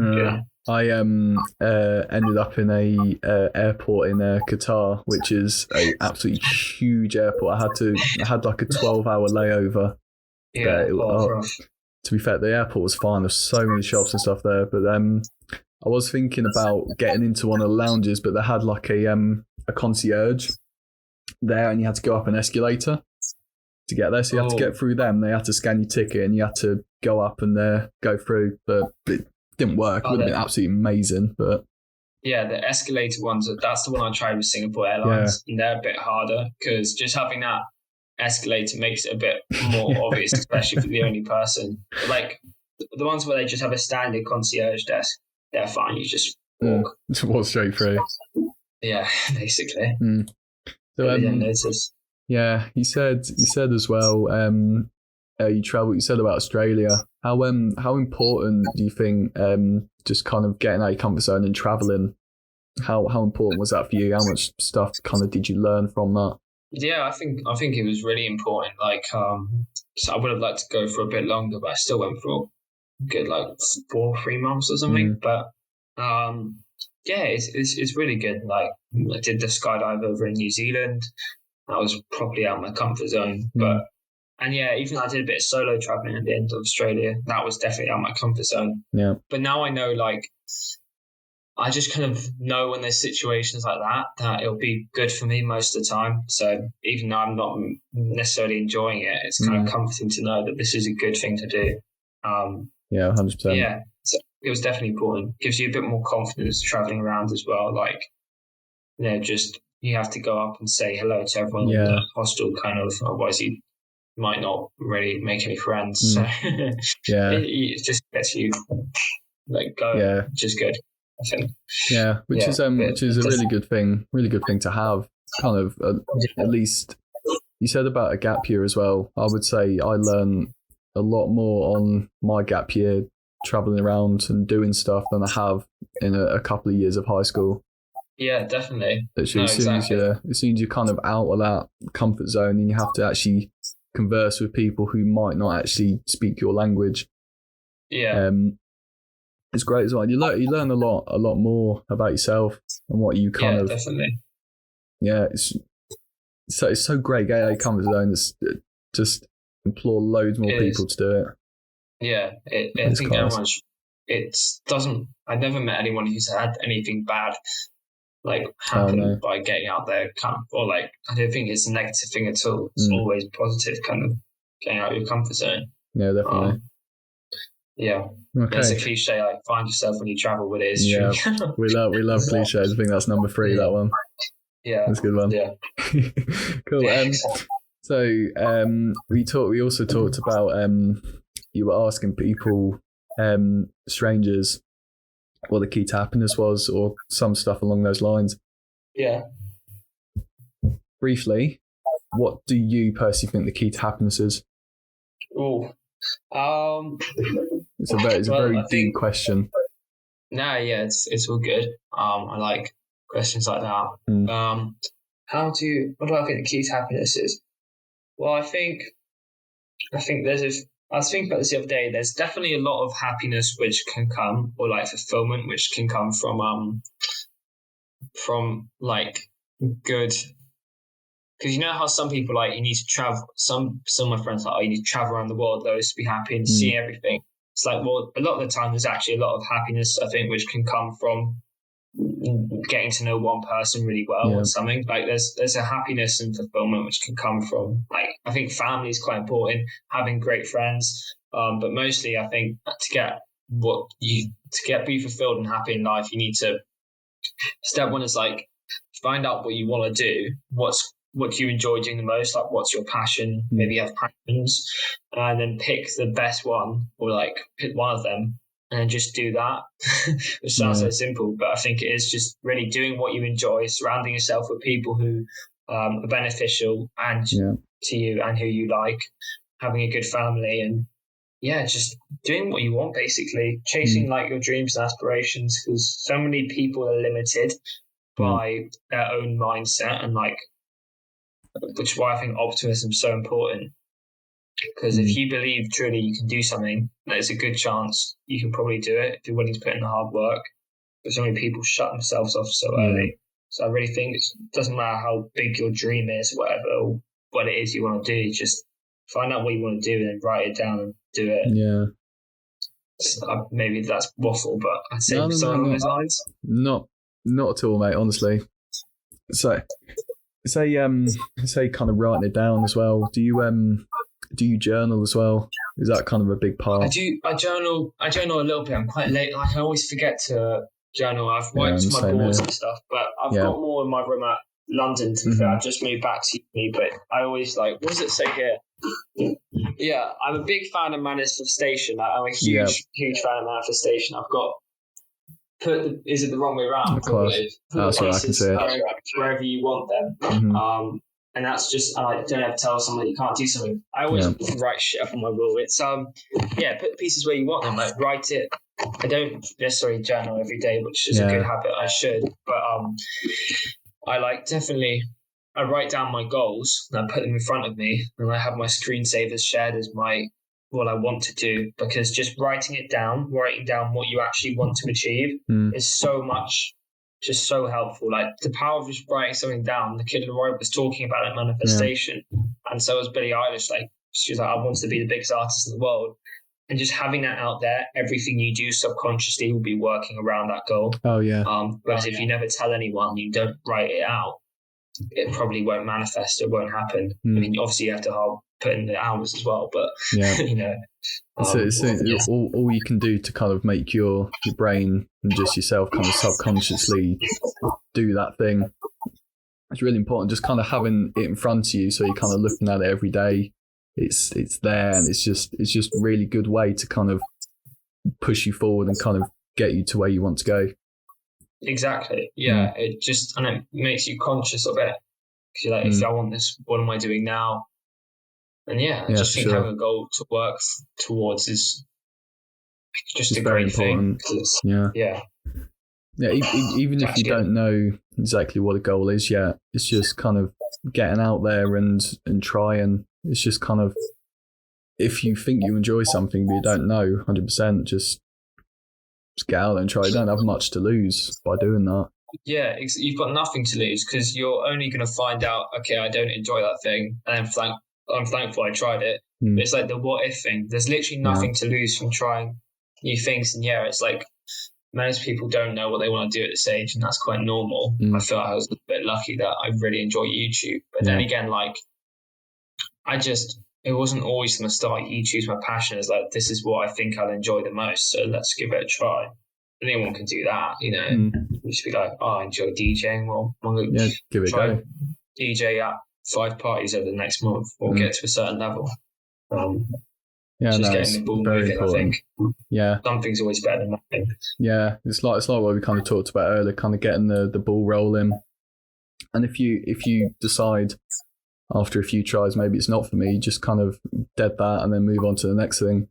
I ended up in a airport in Qatar, which is a absolutely huge airport. I had like a 12-hour layover. To be fair, the airport was fine. There's so many shops and stuff there. But I was thinking about getting into one of the lounges, but they had a concierge there, and you had to go up an escalator to get there. So you had to get through them. They had to scan your ticket, and you had to go up and go through. But it didn't work. It would have been absolutely amazing. But yeah, the escalator ones, that's the one I tried with Singapore Airlines. And they're a bit harder because just having that escalator makes it a bit more obvious, especially for the only person. The ones where they just have a standard concierge desk, they're fine. You just walk. Walk straight through. Yeah, basically. So you didn't notice. Yeah, you said as well. You travel. You said about Australia. How important do you think just kind of getting out of your comfort zone and traveling? How important was that for you? How much stuff kind of did you learn from that? Yeah, I think it was really important. So I would have liked to go for a bit longer, but I still went for a good 3 months or something. But it's really good. I did the skydive over in New Zealand. I was probably out of my comfort zone, even I did a bit of solo traveling at the end of Australia. That was definitely out of my comfort zone. Yeah. But now I know I just kind of know when there's situations like that it'll be good for me most of the time. So even though I'm not necessarily enjoying it, it's kind of comforting to know that this is a good thing to do. 100%. Yeah, so it was definitely important. Gives you a bit more confidence traveling around as well. Just you have to go up and say hello to everyone in the hostel, kind of. Otherwise, you might not really make any friends. So it just gets you like go, which is good, I think. Yeah, which is a really good thing to have. Kind of at least you said about a gap year as well. I would say I learned a lot more on my gap year traveling around and doing stuff than I have in a couple of years of high school. Yeah, definitely. Literally, as soon as you're kind of out of that comfort zone and you have to actually converse with people who might not actually speak your language. Yeah. It's great as well. You learn a lot more about yourself and what you kind of definitely. Yeah, it's so great getting out of comfort zone. Just implore loads more people to do it. Yeah, I think everyone. I've never met anyone who's had anything bad like happen by getting out there, or like I don't think it's a negative thing at all. It's always positive, kind of getting out of your comfort zone. Yeah, definitely. Yeah, okay. It's a cliche like find yourself when you travel, but it is true. we love cliches. I think that's number 3. That one. Yeah, that's a good one. Yeah, cool. So we also talked about you were asking people, strangers, what the key to happiness was, or some stuff along those lines. Yeah. Briefly, what do you personally think the key to happiness is? Oh, it's a very deep question. No, yeah, it's all good. I like questions like that. What do I think the key to happiness is? Well, I think I was thinking about this the other day. There's definitely a lot of happiness which can come, or like fulfillment which can come from like good. Because you know how some people like you need to travel. Some of my friends like, you need to travel around the world, those to be happy and see everything. It's like, well, a lot of the time there's actually a lot of happiness, I think, which can come from getting to know one person really well or something. Like there's a happiness and fulfillment which can come from, like, I think family is quite important, having great friends, but mostly I think to be fulfilled and happy in life, you need to, step one is like find out what you want to do, what do you enjoy doing the most, like what's your passion, maybe you have passions, and then pick the best one, or like pick one of them and then just do that. Which sounds so simple, but I think it is just really doing what you enjoy, surrounding yourself with people who are beneficial and to you and who you like, having a good family, and just doing what you want, basically chasing like your dreams and aspirations, because so many people are limited by their own mindset, and like, which is why I think optimism is so important. Because if you believe truly you can do something, there's a good chance you can probably do it if you're willing to put in the hard work. But so many people shut themselves off so early. So I really think it doesn't matter how big your dream is, whatever, or what it is you want to do, just find out what you want to do and then write it down and do it. Yeah. So maybe that's waffle, but I'd say something along those lines. Not at all, mate, honestly. So say kind of writing it down as well. Do you journal as well? Is that kind of a big part? I journal a little bit. I'm quite late. Like I always forget to journal. I've wiped my boards and stuff, but I've got more in my room at London, to be fair. I've just moved back to uni, but I always like, what does it say here? Yeah, I'm a big fan of manifestation. I'm a huge fan of manifestation. I've got is it the wrong way around? That's what I can say. Wherever you want them. And that's just, I don't ever tell someone you can't do something. I always write shit up on my wall. It's put the pieces where you want them. Like write it. I don't necessarily journal every day, which is a good habit. I should, but I write down my goals and I put them in front of me, and I have my screensavers shared as what I want to do, because just writing down what you actually want to achieve is just so helpful. Like the power of just writing something down. The Kid in the Road was talking about it, manifestation, and so was Billie Eilish. Like she was like, I want to be the biggest artist in the world, and just having that out there, everything you do subconsciously will be working around that goal. Oh yeah. Whereas if you never tell anyone, you don't write it out, it probably won't manifest. It won't happen. I mean, obviously you have to put in the hours as well, but you know. All you can do to kind of make your brain and just yourself kind of subconsciously do that thing. It's really important, just kind of having it in front of you, so you're kind of looking at it every day. It's there, and it's just really good way to kind of push you forward and kind of get you to where you want to go. Exactly. Yeah. It makes you conscious of it. Because you're like, if I want this, what am I doing now? And I just think having a goal to work towards is just it's a great important thing. Yeah. Even if you don't know exactly what a goal is yet, it's just kind of getting out there and trying. It's just kind of, if you think you enjoy something but you don't know 100%, just get out there and try. You don't have much to lose by doing that. Yeah, you've got nothing to lose because you're only going to find out, okay, I don't enjoy that thing, and I'm thankful I tried it. But it's like the what if thing. There's literally nothing to lose from trying new things. And it's like most people don't know what they want to do at this age, and that's quite normal. I feel like I was a bit lucky that I really enjoy YouTube. But then again, like, it wasn't always from the start. YouTube's my passion. It's like, this is what I think I'll enjoy the most, so let's give it a try. Anyone can do that, You just be like, oh, I enjoy DJing. Well, I'm going to give it a go. DJ at 5 parties over the next month, or get to a certain level. Just getting the ball moving, important. I think. Yeah. Something's always better than nothing. Yeah, it's like what we kind of talked about earlier, kind of getting the ball rolling. And if you decide after a few tries, maybe it's not for me, just kind of dead that and then move on to the next thing.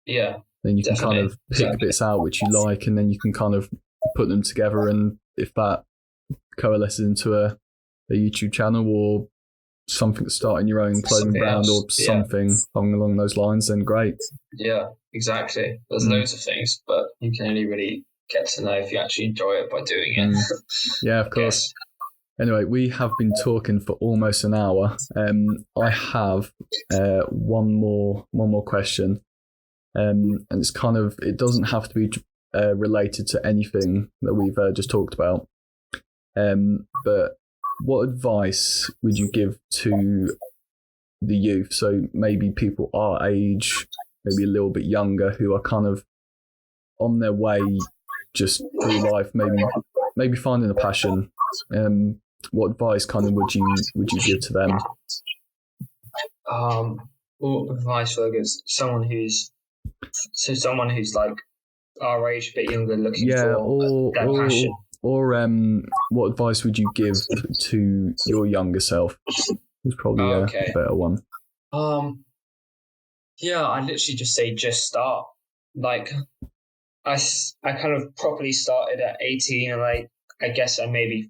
Yeah. Then you can kind of pick bits out which you like, and then you can kind of put them together. And if that coalesces into a YouTube channel or something, starting your own clothing brand or something along those lines, then great. Yeah, exactly. There's loads of things, but you can only really get to know if you actually enjoy it by doing it. Yeah, of course. Anyway, we have been talking for almost an hour. I have one more question. And it's kind of, it doesn't have to be related to anything that we've just talked about. But what advice would you give to the youth? So maybe people our age, maybe a little bit younger, who are kind of on their way just through life, maybe finding a passion. What advice kind of would you give to them? What advice would I give someone who's like our age, a bit younger, looking for that passion? Or what advice would you give to your younger self? It's probably a better one. I'd literally just say just start. Like, I kind of properly started at 18, and I guess I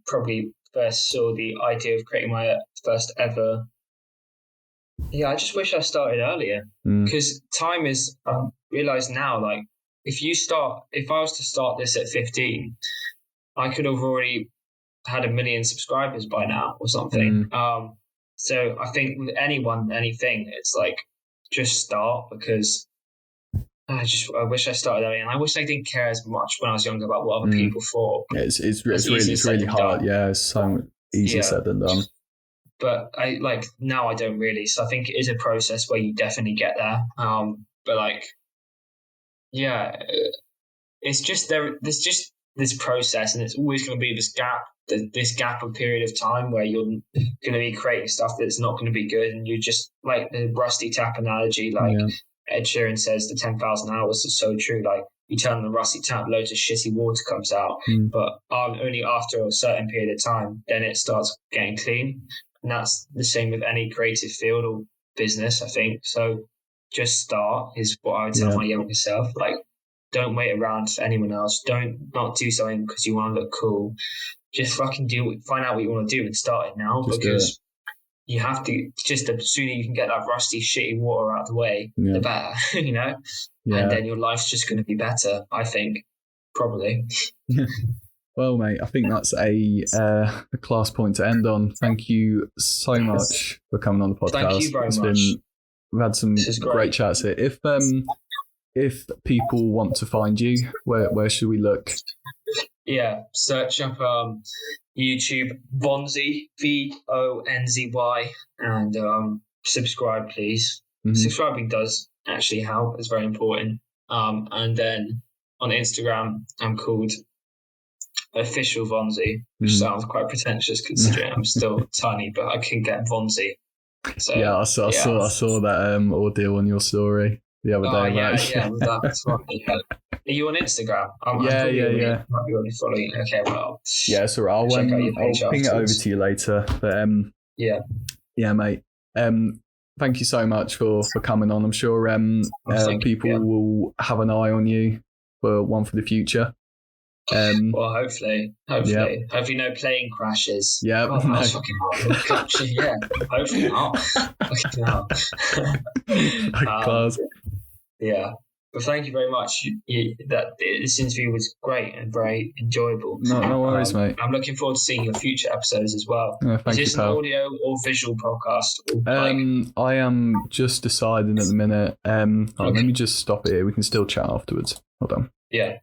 probably first saw the idea of creating my first ever. Yeah, I just wish I started earlier, because time is, I realise now, like, if I was to start this at 15, I could have already had 1 million subscribers by now or something. So I think with anything, it's like, just start, because I wish I started early, and I wish I didn't care as much when I was younger about what other people thought. Yeah, it's really hard. Done. Yeah, it's so easier said than done. But now I don't really. So I think it is a process where you definitely get there. But it's just there's just this process, and it's always going to be this gap of period of time where you're going to be creating stuff that's not going to be good, and you just, like the rusty tap analogy, Ed Sheeran says, the 10,000 hours is so true. Like, you turn on the rusty tap, loads of shitty water comes out, but only after a certain period of time, then it starts getting clean. And that's the same with any creative field or business, I think. So just start is what I would tell my younger self. Like, don't wait around for anyone else. Don't not do something because you want to look cool. Just fucking find out what you want to do and start it now, because you have to. Just the sooner you can get that rusty, shitty water out of the way, the better, Yeah. And then your life's just going to be better, I think, probably. Well, mate, I think that's a class point to end on. Thank you so much for coming on the podcast. Thank you very much. We've had some great chats here. If people want to find you, where should we look? Yeah, search up YouTube Vonzy, Vonzy, and subscribe, please. Subscribing does actually help. It's very important. And then on Instagram, I'm called Official Vonzy, which sounds quite pretentious considering I'm still tiny, but I can get Vonzy. So, I saw that ordeal on your story. the other day. Yeah, that's right. Yeah. Are you on Instagram? Yeah. Might be already following. Okay, well. Yeah, so I'll ping it over to you later. But yeah, mate. Thank you so much for coming on. I'm sure people will have an eye on you for one for the future. Well, hopefully, no plane crashes. Yeah, God, that was fucking hard. Yeah, hopefully not. Class. Yeah, but thank you very much. This interview was great and very enjoyable. No worries, mate. I'm looking forward to seeing your future episodes as well. Is this an audio or visual podcast? I am just deciding at the minute. Let me just stop it here. We can still chat afterwards. Hold on. Yeah.